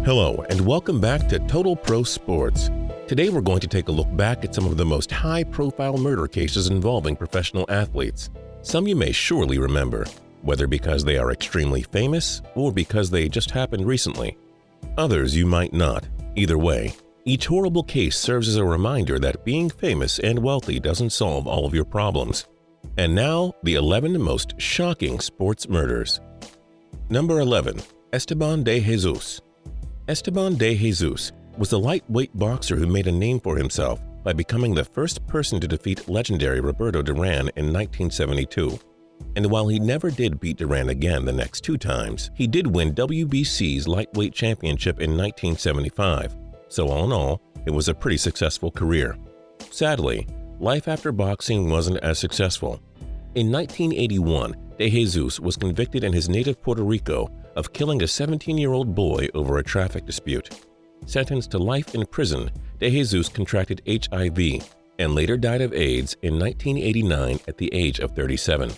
Hello, and welcome back to Total Pro Sports. Today we're going to take a look back at some of the most high-profile murder cases involving professional athletes. Some you may surely remember, whether because they are extremely famous or because they just happened recently. Others you might not. Either way, each horrible case serves as a reminder that being famous and wealthy doesn't solve all of your problems. And now, the 11 most shocking sports murders. Number 11. Esteban DeJesus. Esteban DeJesus was a lightweight boxer who made a name for himself by becoming the first person to defeat legendary Roberto Duran in 1972. And while he never did beat Duran again the next two times, he did win WBC's lightweight championship in 1975. So all in all, it was a pretty successful career. Sadly, life after boxing wasn't as successful. In 1981, DeJesus was convicted in his native Puerto Rico of killing a 17-year-old boy over a traffic dispute. Sentenced to life in prison, DeJesus contracted HIV and later died of AIDS in 1989 at the age of 37.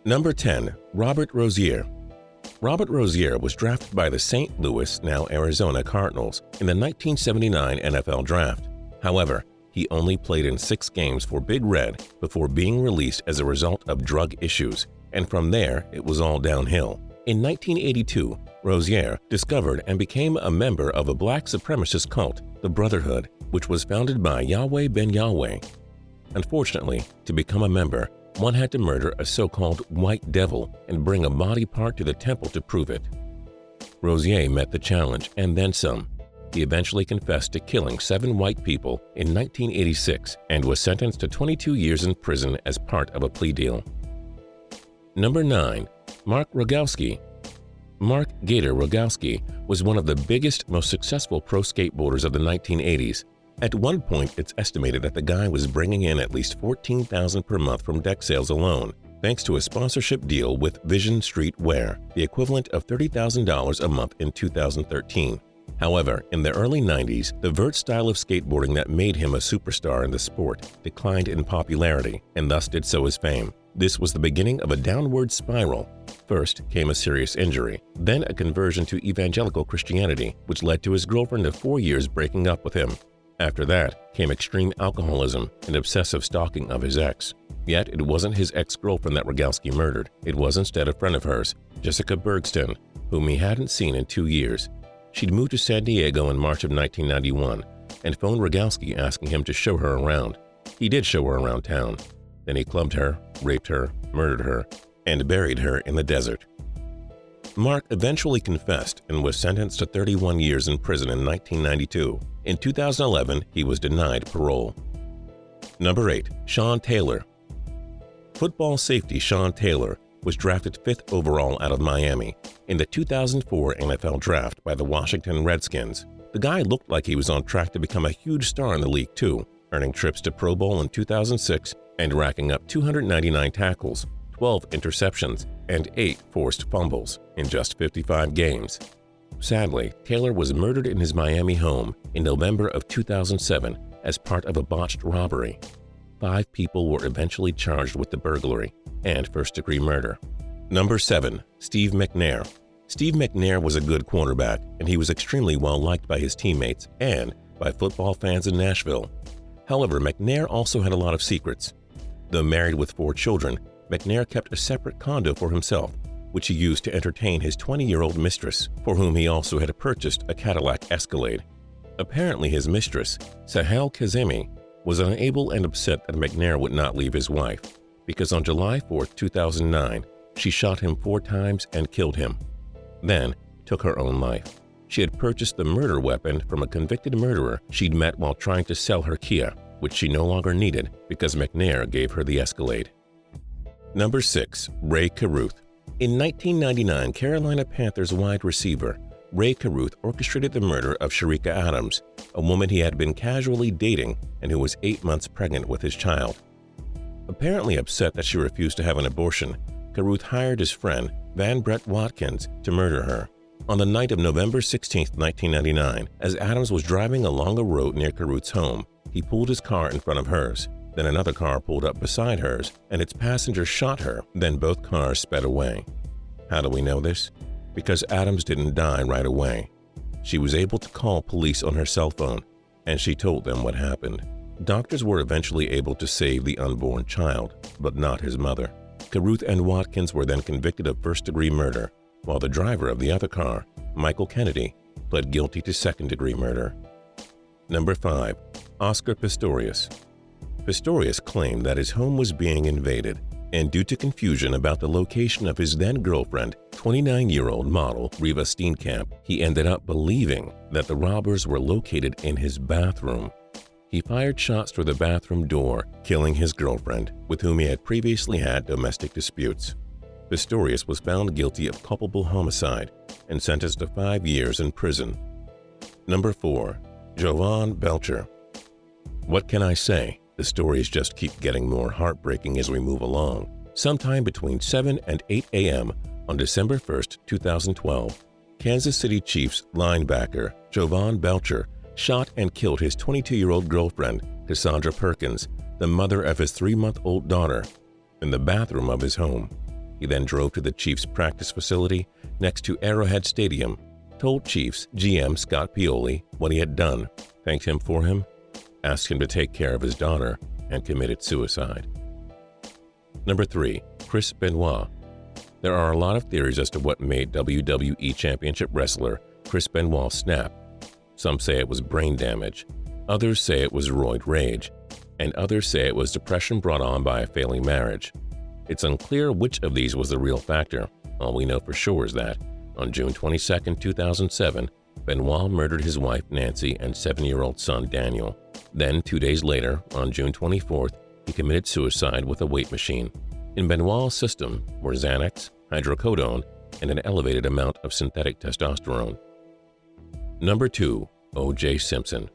Number 10. Robert Rozier. Robert Rozier was drafted by the St. Louis, now Arizona Cardinals in the 1979 NFL Draft. However, he only played in 6 games for Big Red before being released as a result of drug issues, and from there it was all downhill. In 1982, Rozier discovered and became a member of a black supremacist cult, the Brotherhood, which was founded by Yahweh Ben Yahweh. Unfortunately, to become a member, one had to murder a so-called white devil and bring a body part to the temple to prove it. Rozier met the challenge and then some. He eventually confessed to killing 7 white people in 1986 and was sentenced to 22 years in prison as part of a plea deal. Number 9. Mark Rogalski. Mark "Gator" Rogalski was one of the biggest, most successful pro skateboarders of the 1980s. At one point, it's estimated that the guy was bringing in at least $14,000 per month from deck sales alone, thanks to a sponsorship deal with Vision Street Wear, the equivalent of $30,000 a month in 2013. However, in the early 90s, the vert style of skateboarding that made him a superstar in the sport declined in popularity, and thus did so his fame. This was the beginning of a downward spiral. First came a serious injury, then a conversion to evangelical Christianity, which led to his girlfriend of 4 years breaking up with him. After that came extreme alcoholism and obsessive stalking of his ex. Yet it wasn't his ex-girlfriend that Rogalski murdered. It was instead a friend of hers, Jessica Bergston, whom he hadn't seen in 2 years. She'd moved to San Diego in March of 1991 and phoned Rogalski asking him to show her around. He did show her around town. Then he clubbed her, raped her, murdered her, and buried her in the desert. Mark eventually confessed and was sentenced to 31 years in prison in 1992. In 2011, he was denied parole. Number 8. Sean Taylor. Football safety Sean Taylor was drafted 5th overall out of Miami in the 2004 NFL Draft by the Washington Redskins. The guy looked like he was on track to become a huge star in the league too, earning trips to Pro Bowl in 2006 and racking up 299 tackles, 12 interceptions, and 8 forced fumbles in just 55 games. Sadly, Taylor was murdered in his Miami home in November of 2007 as part of a botched robbery. 5 people were eventually charged with the burglary and first-degree murder. Number 7. Steve McNair. Steve McNair was a good cornerback, and he was extremely well-liked by his teammates and by football fans in Nashville. However, McNair also had a lot of secrets. Though married with 4 children, McNair kept a separate condo for himself, which he used to entertain his 20-year-old mistress, for whom he also had purchased a Cadillac Escalade. Apparently his mistress, Sahel Kazemi, was unable and upset that McNair would not leave his wife, because on July 4, 2009, she shot him 4 times and killed him. Then took her own life. She had purchased the murder weapon from a convicted murderer she'd met while trying to sell her Kia, which she no longer needed because McNair gave her the Escalade. Number 6. Rae Carruth. In 1999, Carolina Panthers wide receiver Rae Carruth orchestrated the murder of Sharika Adams, a woman he had been casually dating and who was 8 months pregnant with his child. Apparently upset that she refused to have an abortion, Carruth hired his friend, Van Brett Watkins, to murder her. On the night of November 16, 1999, as Adams was driving along a road near Carruth's home, he pulled his car in front of hers. Then another car pulled up beside hers, and its passenger shot her. Then both cars sped away. How do we know this? because Adams didn't die right away. She was able to call police on her cell phone, and she told them what happened. Doctors were eventually able to save the unborn child, but not his mother. Carruth and Watkins were then convicted of first-degree murder, while the driver of the other car, Michael Kennedy, pled guilty to second-degree murder. Number 5. Oscar Pistorius. Pistorius claimed that his home was being invaded, and due to confusion about the location of his then-girlfriend, 29-year-old model Reva Steenkamp, he ended up believing that the robbers were located in his bathroom. He fired shots through the bathroom door, killing his girlfriend, with whom he had previously had domestic disputes. Pistorius was found guilty of culpable homicide and sentenced to 5 years in prison. Number 4. Jovan Belcher. What can I say? The stories just keep getting more heartbreaking as we move along. Sometime between 7 and 8 a.m. on December 1, 2012, Kansas City Chiefs linebacker Jovan Belcher shot and killed his 22-year-old girlfriend, Cassandra Perkins, the mother of his 3-month-old daughter, in the bathroom of his home. He then drove to the Chiefs' practice facility next to Arrowhead Stadium, told Chiefs GM Scott Pioli what he had done, thanked him for him, asked him to take care of his daughter, and committed suicide. Number 3. Chris Benoit. There are a lot of theories as to what made WWE Championship wrestler Chris Benoit snap. Some say it was brain damage, others say it was roid rage, and others say it was depression brought on by a failing marriage. It's unclear which of these was the real factor. All we know for sure is that, on June 22, 2007, Benoit murdered his wife Nancy and 7-year-old son Daniel. Then, 2 days later, on June 24th, he committed suicide with a weight machine. In Benoit's system were Xanax, hydrocodone, and an elevated amount of synthetic testosterone. Number 2. O.J. Simpson.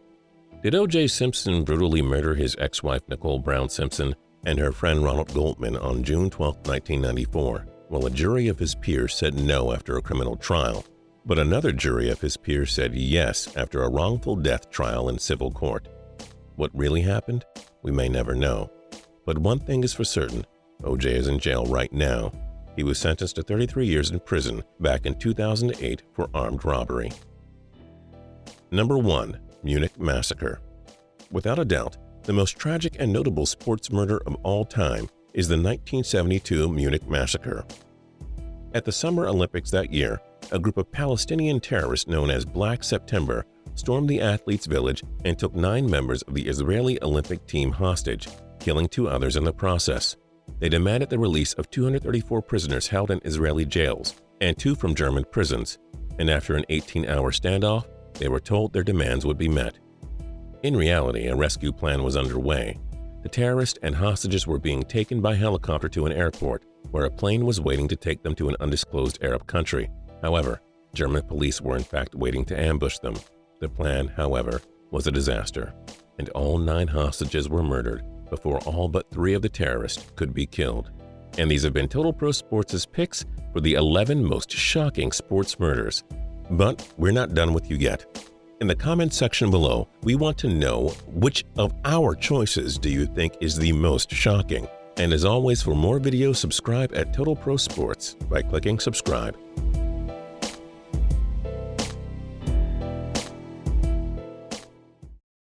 Did O.J. Simpson brutally murder his ex-wife Nicole Brown Simpson and her friend Ronald Goldman on June 12, 1994? Well, a jury of his peers said no after a criminal trial, but another jury of his peers said yes after a wrongful death trial in civil court. What really happened? We may never know. But one thing is for certain, O.J. is in jail right now. He was sentenced to 33 years in prison back in 2008 for armed robbery. Number 1. Munich Massacre. Without a doubt, the most tragic and notable sports murder of all time is the 1972 Munich Massacre. At the Summer Olympics that year, a group of Palestinian terrorists known as Black September stormed the athletes' village and took 9 members of the Israeli Olympic team hostage, killing 2 others in the process. They demanded the release of 234 prisoners held in Israeli jails and 2 from German prisons, and after an 18-hour standoff, they were told their demands would be met. In reality, a rescue plan was underway. The terrorists and hostages were being taken by helicopter to an airport, where a plane was waiting to take them to an undisclosed Arab country. However, German police were in fact waiting to ambush them. The plan, however, was a disaster, and all 9 hostages were murdered before all but 3 of the terrorists could be killed. And these have been Total Pro Sports' picks for the 11 most shocking sports murders. But we're not done with you yet. In the comments section below, we want to know which of our choices do you think is the most shocking. And as always, for more videos, subscribe at Total Pro Sports by clicking subscribe.